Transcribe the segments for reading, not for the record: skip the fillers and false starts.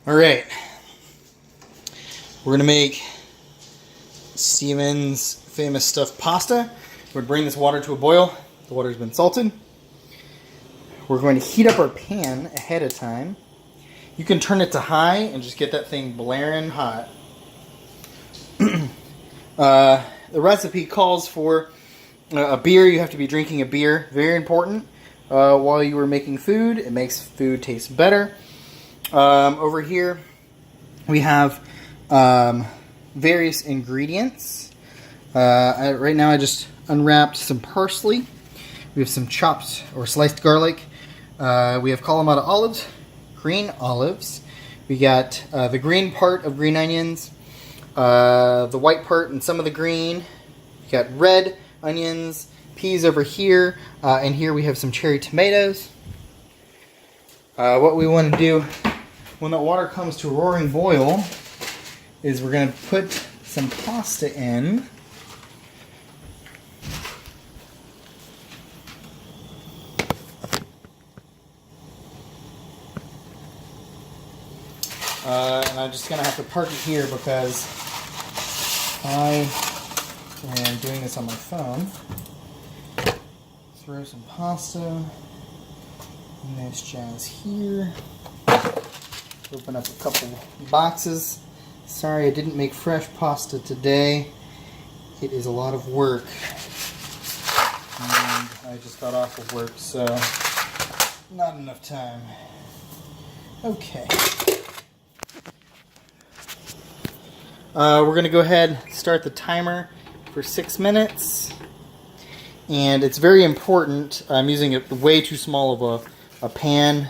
Alright, we're going to make Steven's famous stuffed pasta. We're going to bring this water to a boil. The water's been salted. We're going to heat up our pan ahead of time. You can turn it to high and just get that thing blaring hot. The recipe calls for a beer. You have to be drinking a beer. Very important. While you are making food, it makes food taste better. Over here, we have various ingredients. Right now, I just unwrapped some parsley. We have some chopped or sliced garlic. We have Kalamata olives, green olives. We got the green part of green onions, the white part and some of the green. We got red onions, peas over here, and here we have some cherry tomatoes. What we want to do when the water comes to a roaring boil is we're going to put some pasta in. And I'm just going to have to park it here because I am doing this on my phone. Throw some pasta in this jazz here. Open up a couple boxes. Sorry I didn't make fresh pasta today. It is a lot of work. And I just got off of work, so not enough time. Okay. We're going to go ahead and start the timer for 6 minutes. And it's very important. I'm using a way too small of a pan.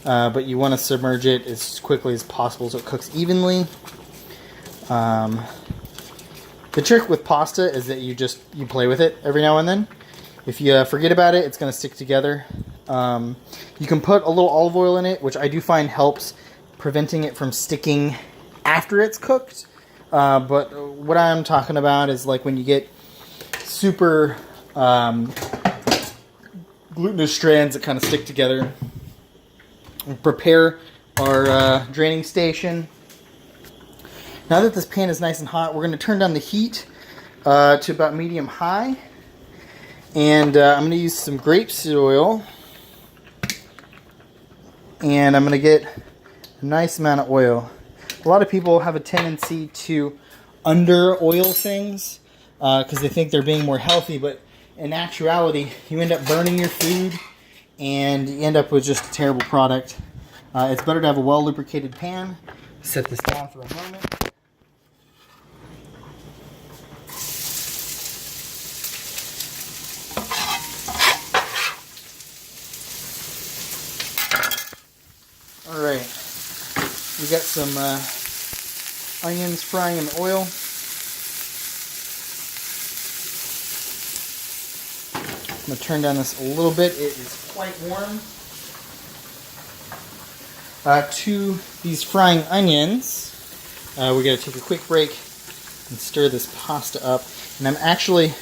But you want to submerge it as quickly as possible so it cooks evenly. The trick with pasta is that you play with it every now and then. If you forget about it, it's going to stick together. You can put a little olive oil in it, which I do find helps preventing it from sticking after it's cooked. But what I'm talking about is like when you get super glutinous strands that kind of stick together. We'll prepare our draining station. Now that this pan is nice and hot, we're going to turn down the heat to about medium-high. And I'm going to use some grapeseed oil. And I'm going to get a nice amount of oil. A lot of people have a tendency to under-oil things because they think they're being more healthy. But in actuality, you end up burning your food and you end up with just a terrible product. It's better to have a well-lubricated pan. Set this down for a moment. Alright, we got some onions frying in the oil. I'm going to turn down this a little bit. It is quite warm. To these frying onions, we're going to take a quick break and stir this pasta up. And I'm actually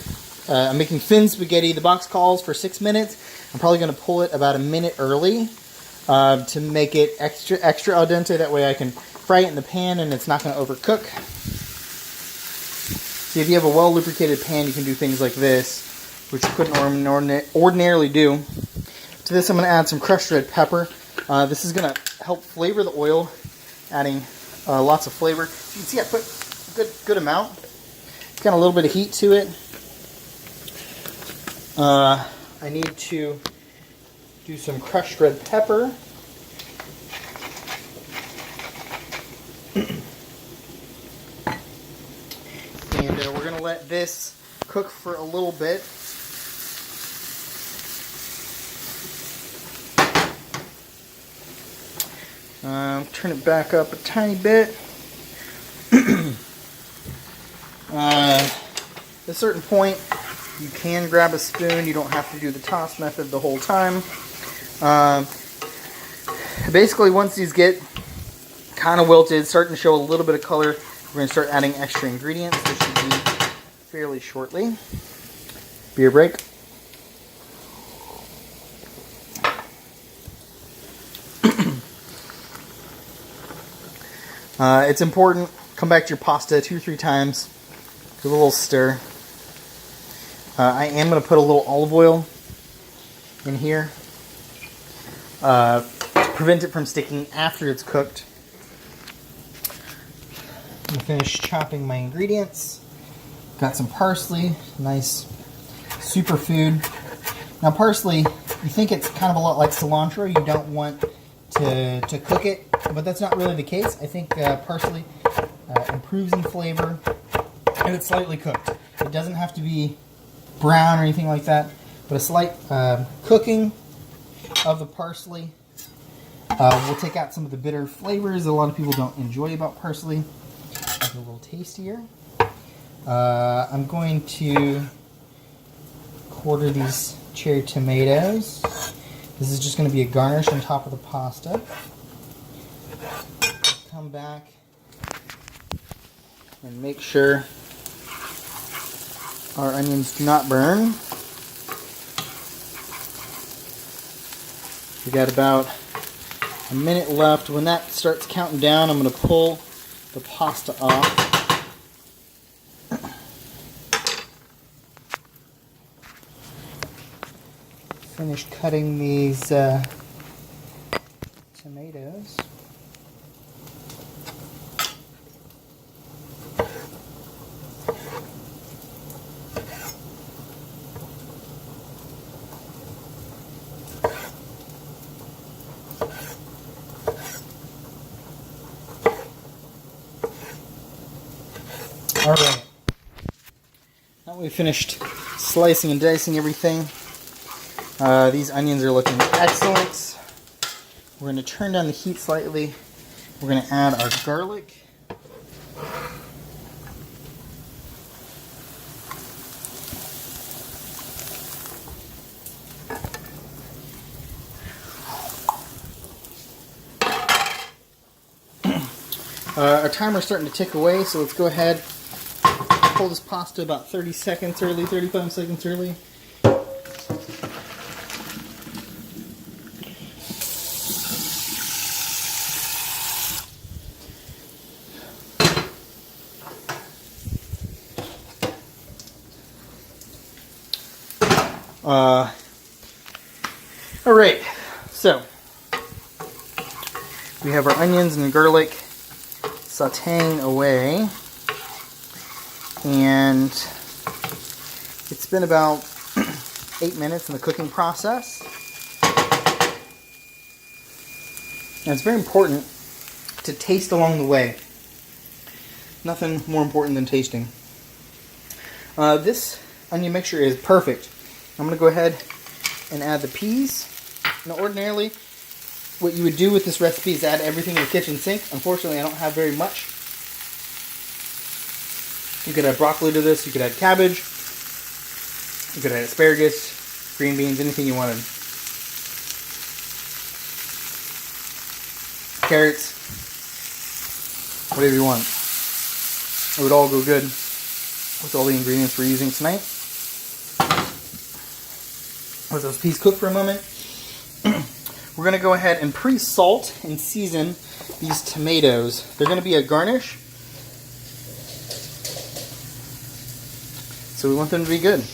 I'm making thin spaghetti. The box calls for 6 minutes. I'm probably going to pull it about a minute early to make it extra al dente. That way I can fry it in the pan and it's not going to overcook. See, if you have a well-lubricated pan, you can do things like this, which you couldn't ordinarily do. To this, I'm going to add some crushed red pepper. This is going to help flavor the oil, adding lots of flavor. You can see I put a good amount. It's got a little bit of heat to it. I need to do some crushed red pepper. And we're going to let this cook for a little bit. Turn it back up a tiny bit. At a certain point, you can grab a spoon. You don't have to do the toss method the whole time. Basically, once these get kind of wilted, starting to show a little bit of color, we're going to start adding extra ingredients. This should be fairly shortly. Beer break. It's important. Come back to your pasta 2 or 3 times. Give it a little stir. I am going to put a little olive oil in here to prevent it from sticking after it's cooked. I'm going to finish chopping my ingredients. Got some parsley, nice superfood. Now parsley, you think it's kind of a lot like cilantro. You don't want to cook it, but that's not really the case. I think parsley improves in flavor if it's slightly cooked. It doesn't have to be brown or anything like that, but a slight cooking of the parsley will take out some of the bitter flavors that a lot of people don't enjoy about parsley. Make it a little tastier. I'm going to quarter these cherry tomatoes. This is just going to be a garnish on top of the pasta. Come back and make sure our onions do not burn. We got about a minute left. When that starts counting down, I'm going to pull the pasta off. Finish cutting these tomatoes. Alright, now we've finished slicing and dicing everything. These onions are looking excellent. We're going to turn down the heat slightly. We're going to add our garlic. Our timer's starting to tick away, so let's go ahead and pull this pasta about 30 seconds early, 35 seconds early. Alright, so we have our onions and garlic sauteing away, and it's been about 8 minutes in the cooking process. And it's very important to taste along the way. Nothing more important than tasting. This onion mixture is perfect. I'm going to go ahead and add the peas. Now ordinarily, what you would do with this recipe is add everything in the kitchen sink. Unfortunately, I don't have very much. You could add broccoli to this, you could add cabbage, you could add asparagus, green beans, anything you wanted. Carrots, whatever you want. It would all go good with all the ingredients we're using tonight. Let those peas cook for a moment. We're going to go ahead and pre-salt and season these tomatoes. They're going to be a garnish, so we want them to be good.